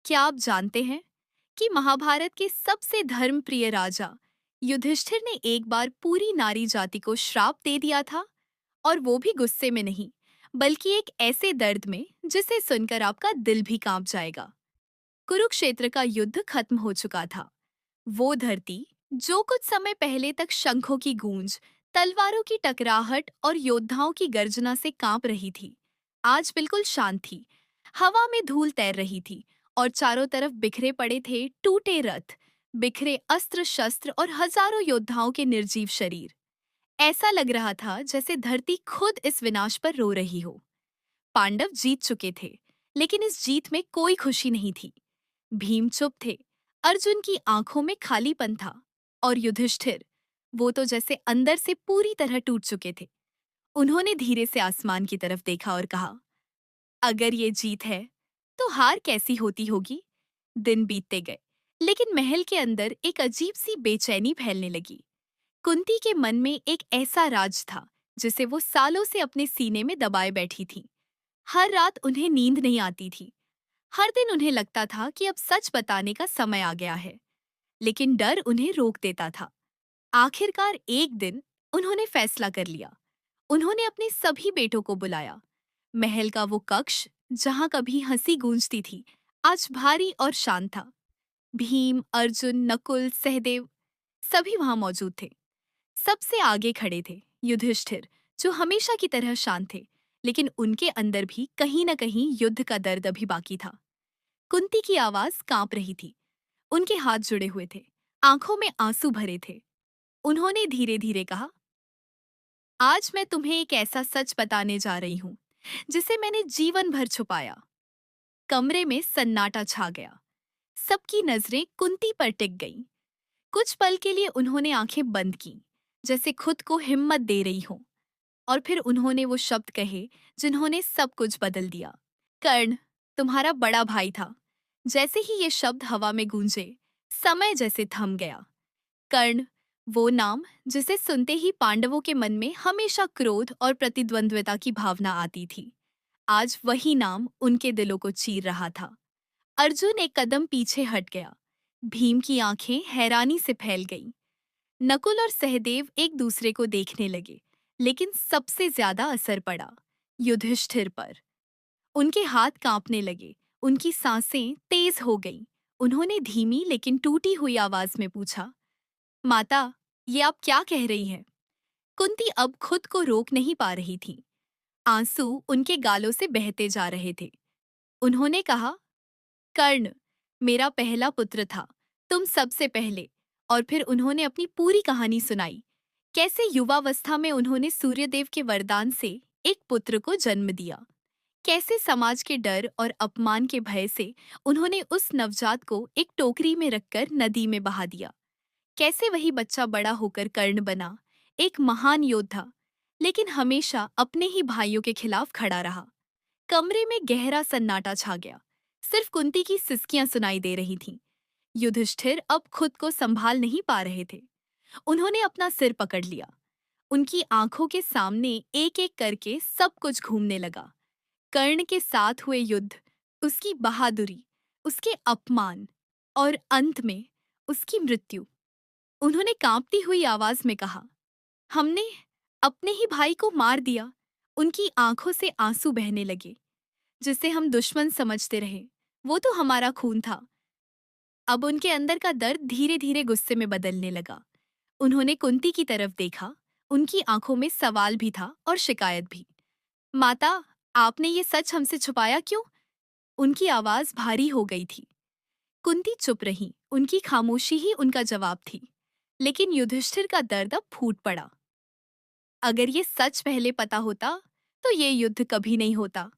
क्या आप जानते हैं कि महाभारत के सबसे धर्मप्रिय राजा युधिष्ठिर ने एक बार पूरी नारी जाति को श्राप दे दिया था। और वो भी गुस्से में नहीं, बल्कि एक ऐसे दर्द में जिसे सुनकर आपका दिल भी कांप जाएगा। कुरुक्षेत्र का युद्ध खत्म हो चुका था। वो धरती जो कुछ समय पहले तक शंखों की गूंज, तलवारों की टकराहट और योद्धाओं की गर्जना से कांप रही थी, आज बिल्कुल शांत थी। हवा में धूल तैर रही थी और चारों तरफ बिखरे पड़े थे टूटे रथ, बिखरे अस्त्र शस्त्र और हजारों योद्धाओं के निर्जीव शरीर। ऐसा लग रहा था जैसे धरती खुद इस विनाश पर रो रही हो। पांडव जीत चुके थे, लेकिन इस जीत में कोई खुशी नहीं थी। भीम चुप थे, अर्जुन की आंखों में खालीपन था, और युधिष्ठिर, वो तो जैसे अंदर से पूरी तरह टूट चुके थे। उन्होंने धीरे से आसमान की तरफ देखा और कहा, अगर ये जीत है, तो हार कैसी होती होगी? दिन बीतते गए, लेकिन महल के अंदर एक अजीब सी बेचैनी फैलने लगी। कुंती के मन में एक ऐसा राज था जिसे वो सालों से अपने सीने में दबाए बैठी थी। हर रात उन्हें नींद नहीं आती थी। हर दिन उन्हें लगता था कि अब सच बताने का समय आ गया है, लेकिन डर उन्हें रोक देता था। आखिरकार एक दिन उन्होंने फैसला कर लिया। उन्होंने अपने सभी बेटों को बुलाया। महल का वो कक्ष जहां कभी हंसी गूंजती थी, आज भारी और शांत था। भीम, अर्जुन, नकुल, सहदेव सभी वहां मौजूद थे। सबसे आगे खड़े थे युधिष्ठिर, जो हमेशा की तरह शांत थे, लेकिन उनके अंदर भी कहीं न कहीं युद्ध का दर्द अभी बाकी था। कुंती की आवाज कांप रही थी, उनके हाथ जुड़े हुए थे, आंखों में आंसू भरे थे। उन्होंने धीरे धीरे कहा, आज मैं तुम्हें एक ऐसा सच बताने जा रही हूं जिसे मैंने जीवन भर छुपाया। कमरे में सन्नाटा छा गया। सबकी नजरें कुंती पर टिक गईं। कुछ पल के लिए उन्होंने आंखें बंद की, जैसे खुद को हिम्मत दे रही हों। और फिर उन्होंने वो शब्द कहे जिन्होंने सब कुछ बदल दिया। कर्ण, तुम्हारा बड़ा भाई था। जैसे ही ये शब्द हवा में गूंजे, समय जैसे थम गया। कर्ण, वो नाम जिसे सुनते ही पांडवों के मन में हमेशा क्रोध और प्रतिद्वंद्विता की भावना आती थी, आज वही नाम उनके दिलों को चीर रहा था। अर्जुन एक कदम पीछे हट गया। भीम की आंखें हैरानी से फैल गईं। नकुल और सहदेव एक दूसरे को देखने लगे, लेकिन सबसे ज्यादा असर पड़ा युधिष्ठिर पर। उनके हाथ कांपने लगे, उनकी सांसें तेज हो गईं। उन्होंने धीमी लेकिन टूटी हुई आवाज में पूछा, माता, ये आप क्या कह रही हैं? कुंती अब खुद को रोक नहीं पा रही थी। आंसू उनके गालों से बहते जा रहे थे। उन्होंने कहा, कर्ण, मेरा पहला पुत्र था, तुम सबसे पहले। और फिर उन्होंने अपनी पूरी कहानी सुनाई। कैसे युवावस्था में उन्होंने सूर्यदेव के वरदान से एक पुत्र को जन्म दिया। कैसे समाज के डर और अपमान के भय से उन्होंने उस नवजात को एक टोकरी में रखकर नदी में बहा दिया। कैसे वही बच्चा बड़ा होकर कर्ण बना, एक महान योद्धा, लेकिन हमेशा अपने ही भाइयों के खिलाफ खड़ा रहा। कमरे में गहरा सन्नाटा छा गया। सिर्फ कुंती की सिसकियां सुनाई दे रही थीं। युधिष्ठिर अब खुद को संभाल नहीं पा रहे थे। उन्होंने अपना सिर पकड़ लिया। उनकी आंखों के सामने एक एक करके सब कुछ घूमने लगा। कर्ण के साथ हुए युद्ध, उसकी बहादुरी, उसके अपमान, और अंत में उसकी मृत्यु। उन्होंने कांपती हुई आवाज में कहा, हमने अपने ही भाई को मार दिया। उनकी आंखों से आंसू बहने लगे। जिसे हम दुश्मन समझते रहे, वो तो हमारा खून था। अब उनके अंदर का दर्द धीरे धीरे गुस्से में बदलने लगा। उन्होंने कुंती की तरफ देखा। उनकी आंखों में सवाल भी था और शिकायत भी। माता, आपने ये सच हमसे छुपाया क्यों? उनकी आवाज भारी हो गई थी। कुंती चुप रही, उनकी खामोशी ही उनका जवाब थी। लेकिन युधिष्ठिर का दर्द अब फूट पड़ा। अगर ये सच पहले पता होता, तो ये युद्ध कभी नहीं होता।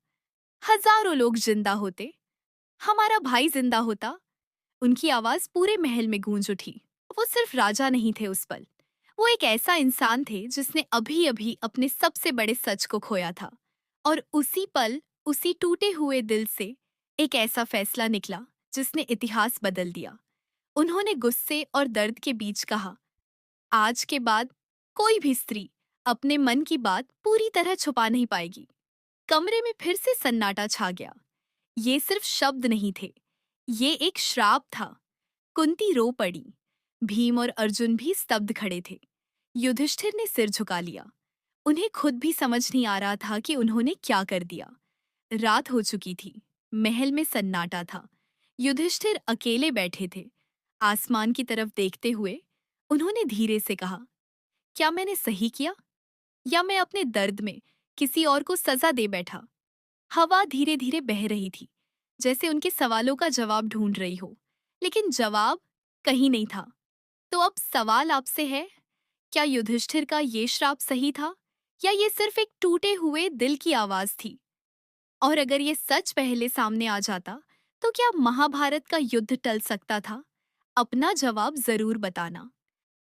हजारों लोग जिंदा होते, हमारा भाई जिंदा होता। उनकी आवाज पूरे महल में गूंज उठी। वो सिर्फ राजा नहीं थे उस पल, वो एक ऐसा इंसान थे जिसने अभी अभी अपने सबसे बड़े सच को खोया था। और उसी पल, उसी टूटे हुए दिल से एक ऐसा फैसला निकला जिसने इतिहास बदल दिया। उन्होंने गुस्से और दर्द के बीच कहा, आज के बाद कोई भी स्त्री अपने मन की बात पूरी तरह छुपा नहीं पाएगी। कमरे में फिर से सन्नाटा छा गया। ये सिर्फ शब्द नहीं थे, ये एक श्राप था। कुंती रो पड़ी। भीम और अर्जुन भी स्तब्ध खड़े थे। युधिष्ठिर ने सिर झुका लिया। उन्हें खुद भी समझ नहीं आ रहा था कि उन्होंने क्या कर दिया। रात हो चुकी थी। महल में सन्नाटा था। युधिष्ठिर अकेले बैठे थे। आसमान की तरफ देखते हुए उन्होंने धीरे से कहा, क्या मैंने सही किया, या मैं अपने दर्द में किसी और को सजा दे बैठा। हवा धीरे धीरे बह रही थी, जैसे उनके सवालों का जवाब ढूंढ रही हो, लेकिन जवाब कहीं नहीं था। तो अब सवाल आपसे है, क्या युधिष्ठिर का ये श्राप सही था, या ये सिर्फ एक टूटे हुए दिल की आवाज थी? और अगर ये सच पहले सामने आ जाता, तो क्या महाभारत का युद्ध टल सकता था? अपना जवाब जरूर बताना।